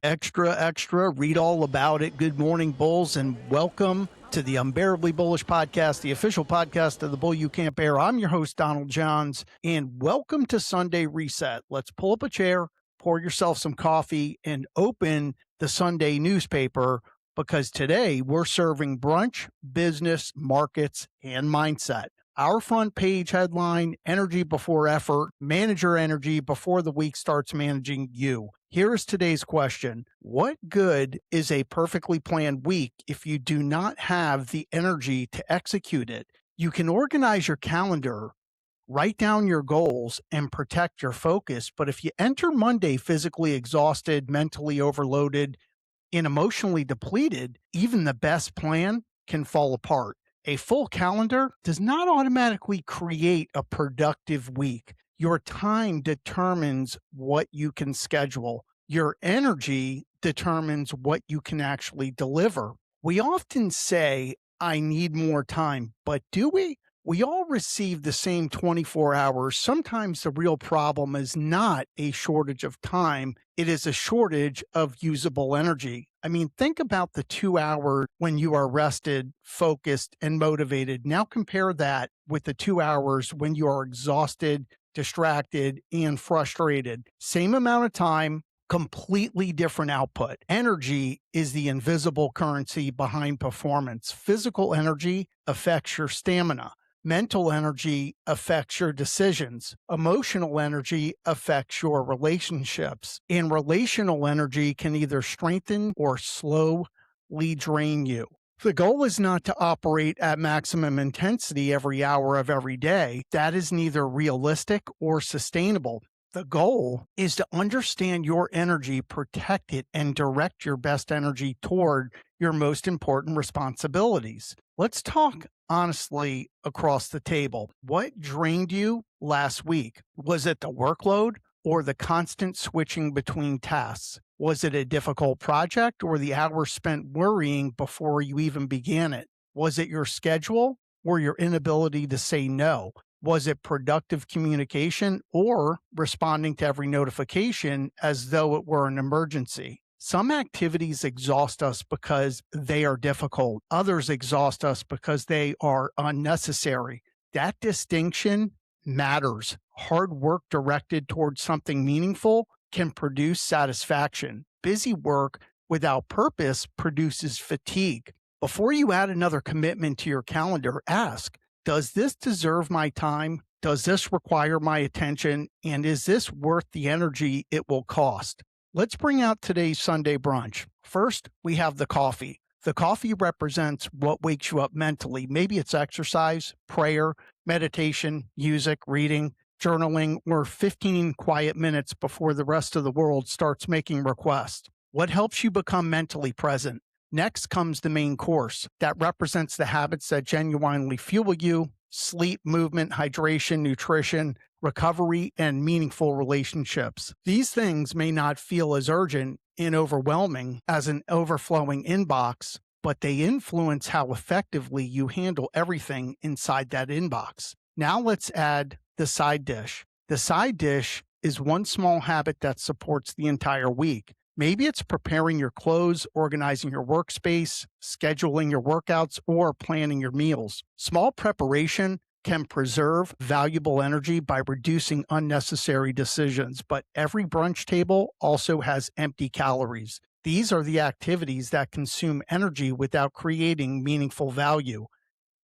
Extra, extra, read all about it. Good morning, Bulls, and welcome to the Unbearably Bullish podcast, the official podcast of the Bull You Can't Bear. I'm your host, Donald Johns, and welcome to Sunday Reset. Let's pull up a chair, pour yourself some coffee, and open the Sunday newspaper, because today we're serving brunch, business, markets, and mindset. Our front page headline: energy before effort, manage your energy before the week starts managing you. Here is today's question: what good is a perfectly planned week if you do not have the energy to execute it? You can organize your calendar, write down your goals, and protect your focus, but if you enter Monday physically exhausted, mentally overloaded, and emotionally depleted, even the best plan can fall apart. A full calendar does not automatically create a productive week. Your time determines what you can schedule. Your energy determines what you can actually deliver. We often say, I need more time, but do we? We all receive the same 24 hours. Sometimes the real problem is not a shortage of time. It is a shortage of usable energy. I mean, think about the 2 hours when you are rested, focused, and motivated. Now compare that with the 2 hours when you are exhausted, distracted, and frustrated. Same amount of time, completely different output. Energy is the invisible currency behind performance. Physical energy affects your stamina. Mental energy affects your decisions. Emotional energy affects your relationships. And relational energy can either strengthen or slowly drain you. The goal is not to operate at maximum intensity every hour of every day. That is neither realistic or sustainable. The goal is to understand your energy, protect it, and direct your best energy toward your most important responsibilities. Let's talk honestly across the table. What drained you last week? Was it the workload or the constant switching between tasks? Was it a difficult project or the hours spent worrying before you even began it? Was it your schedule or your inability to say no? Was it productive communication or responding to every notification as though it were an emergency? Some activities exhaust us because they are difficult. Others exhaust us because they are unnecessary. That distinction matters. Hard work directed towards something meaningful can produce satisfaction. Busy work without purpose produces fatigue. Before you add another commitment to your calendar, ask, does this deserve my time? Does this require my attention? And is this worth the energy it will cost? Let's bring out today's Sunday brunch. First, we have the coffee. The coffee represents what wakes you up mentally. Maybe it's exercise, prayer, meditation, music, reading, journaling, or 15 quiet minutes before the rest of the world starts making requests. What helps you become mentally present? Next comes the main course. That represents the habits that genuinely fuel you: sleep, movement, hydration, nutrition, recovery, and meaningful relationships. These things may not feel as urgent and overwhelming as an overflowing inbox, but they influence how effectively you handle everything inside that inbox. Now let's add the side dish. The side dish is one small habit that supports the entire week. Maybe it's preparing your clothes, organizing your workspace, scheduling your workouts, or planning your meals. Small preparation can preserve valuable energy by reducing unnecessary decisions, but every brunch table also has empty calories. These are the activities that consume energy without creating meaningful value.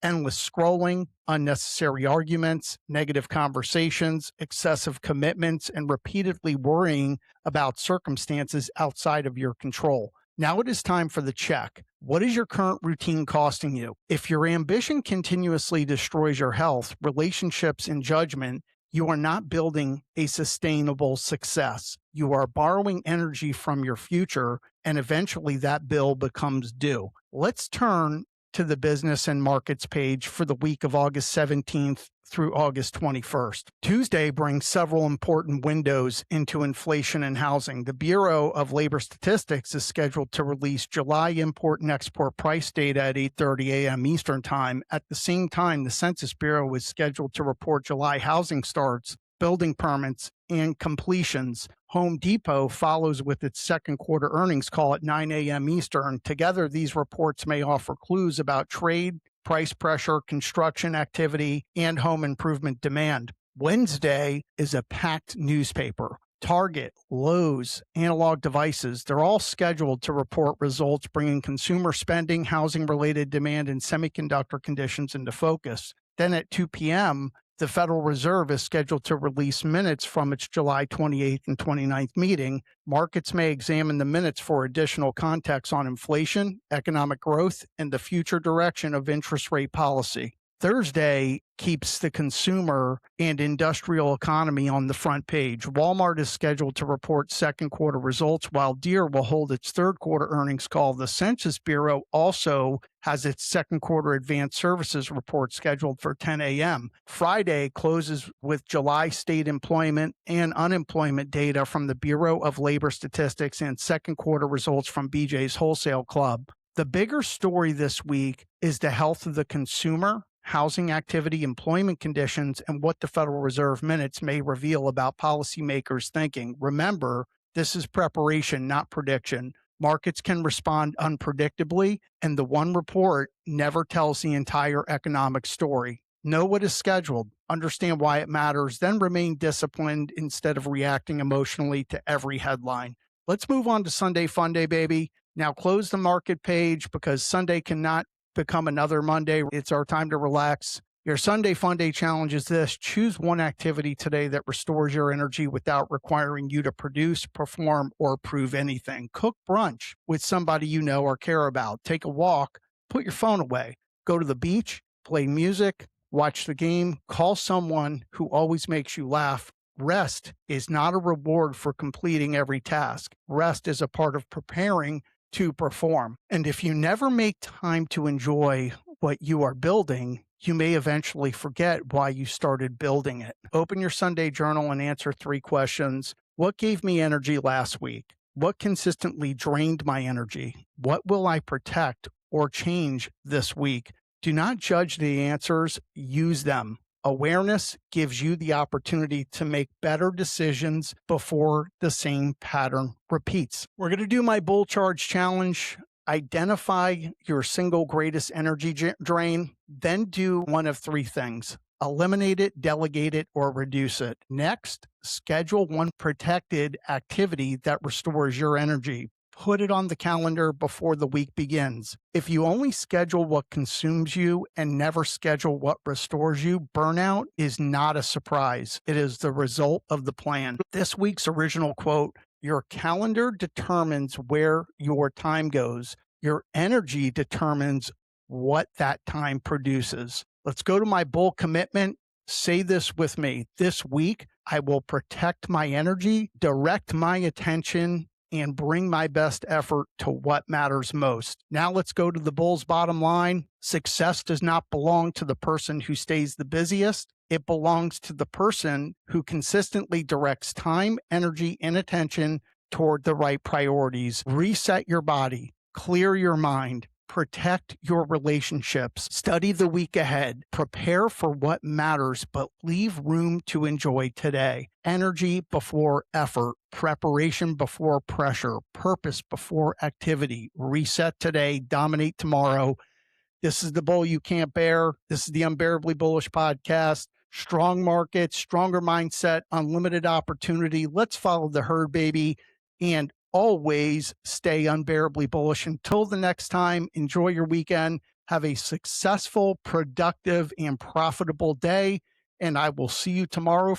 Endless scrolling, unnecessary arguments, negative conversations, excessive commitments, and repeatedly worrying about circumstances outside of your control. Now it is time for the check. What is your current routine costing you? If your ambition continuously destroys your health, relationships, and judgment, you are not building a sustainable success. You are borrowing energy from your future, and eventually that bill becomes due. Let's turn to the business and markets page for the week of August 17th through August 21st. Tuesday brings several important windows into inflation and housing. The Bureau of Labor Statistics is scheduled to release July import and export price data at 8:30 a.m. Eastern Time. At the same time, the Census Bureau is scheduled to report July housing starts building permits, and completions. Home Depot follows with its second quarter earnings call at 9 a.m. Eastern. Together, these reports may offer clues about trade, price pressure, construction activity, and home improvement demand. Wednesday is a packed newspaper. Target, Lowe's, Analog Devices, they're all scheduled to report results, bringing consumer spending, housing-related demand, and semiconductor conditions into focus. Then at 2 p.m., the Federal Reserve is scheduled to release minutes from its July 28th and 29th meeting. Markets may examine the minutes for additional context on inflation, economic growth, and the future direction of interest rate policy. Thursday keeps the consumer and industrial economy on the front page. Walmart is scheduled to report second quarter results, while Deere will hold its third quarter earnings call. The Census Bureau also has its second quarter advanced services report scheduled for 10 a.m. Friday closes with July state employment and unemployment data from the Bureau of Labor Statistics and second quarter results from BJ's Wholesale Club. The bigger story this week is the health of the consumer, housing activity, employment conditions, and what the Federal Reserve minutes may reveal about policymakers' thinking. Remember, this is preparation, not prediction. Markets can respond unpredictably, and the one report never tells the entire economic story. Know what is scheduled, understand why it matters, then remain disciplined instead of reacting emotionally to every headline. Let's move on to Sunday Fun Day, baby. Now close the market page because Sunday cannot become another Monday. It's our time to relax. Your Sunday Fun Day challenge is this: choose one activity today that restores your energy without requiring you to produce, perform, or prove anything. Cook brunch with somebody you know or care about. Take a walk, put your phone away, go to the beach, play music, watch the game, call someone who always makes you laugh. Rest is not a reward for completing every task. Rest is a part of preparing to perform. And if you never make time to enjoy what you are building, you may eventually forget why you started building it. Open your Sunday journal and answer 3 questions. What gave me energy last week? What consistently drained my energy? What will I protect or change this week? Do not judge the answers, use them. Awareness gives you the opportunity to make better decisions before the same pattern repeats. We're going to do my bull charge challenge. Identify your single greatest energy drain, then do one of 3 things. Eliminate it, delegate it, or reduce it. Next, schedule one protected activity that restores your energy. Put it on the calendar before the week begins. If you only schedule what consumes you and never schedule what restores you, burnout is not a surprise. It is the result of the plan. This week's original quote: your calendar determines where your time goes. Your energy determines what that time produces. Let's go to my bull commitment. Say this with me. This week, I will protect my energy, direct my attention, and bring my best effort to what matters most. Now let's go to the bull's bottom line. Success does not belong to the person who stays the busiest. It belongs to the person who consistently directs time, energy, and attention toward the right priorities. Reset your body, clear your mind, protect your relationships, study the week ahead, prepare for what matters, but leave room to enjoy today. Energy before effort, preparation before pressure, purpose before activity. Reset today, dominate tomorrow. This is the Bull You Can't Bear. This is the Unbearably Bullish podcast. Strong markets, stronger mindset, unlimited opportunity. Let's follow the herd, baby, and always stay unbearably bullish. Until the next time, enjoy your weekend. Have a successful, productive, and profitable day. And I will see you tomorrow